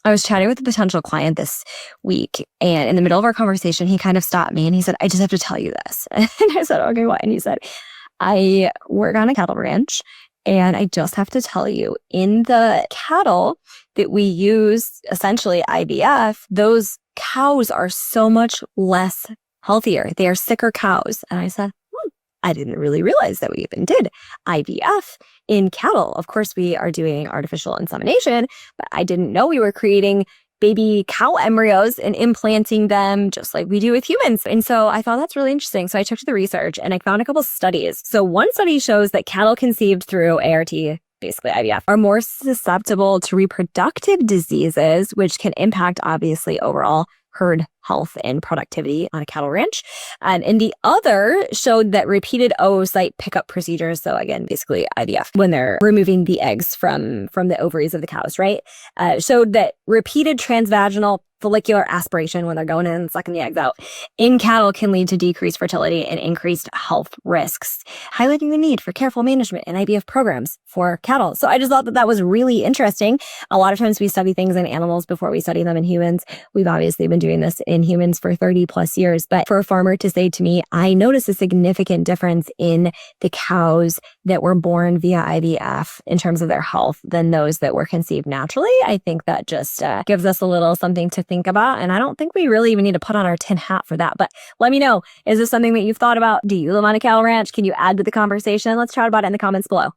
I was chatting with a potential client this week, and in the middle of our conversation, he kind of stopped me and he said, I just have to tell you this. And I said, okay, what? And he said, I work on a cattle ranch, and I just have to tell you, in the cattle that we use, essentially IVF, those cows are so much less healthier. They are sicker cows. And I said, I didn't really realize that we even did IVF in cattle. Of course, we are doing artificial insemination, but I didn't know we were creating baby cow embryos and implanting them just like we do with humans. And so I thought that's really interesting. So I checked the research and I found a couple studies. So one study shows that cattle conceived through ART, basically IVF, are more susceptible to reproductive diseases, which can impact, obviously, overall herd health and productivity on a cattle ranch. And the other showed that repeated oocyte pickup procedures, so again, basically IVF, when they're removing the eggs from the ovaries of the cows, right? Showed that repeated transvaginal follicular aspiration, when they're going in and sucking the eggs out, in cattle can lead to decreased fertility and increased health risks, highlighting the need for careful management and IVF programs for cattle. So I just thought that that was really interesting. A lot of times we study things in animals before we study them in humans. We've obviously been doing this in humans for 30 plus years. But for a farmer to say to me, I noticed a significant difference in the cows that were born via IVF in terms of their health than those that were conceived naturally, I think that just gives us a little something to think about. And I don't think we really even need to put on our tin hat for that. But let me know, is this something that you've thought about? Do you live on a cattle ranch? Can you add to the conversation? Let's chat about it in the comments below.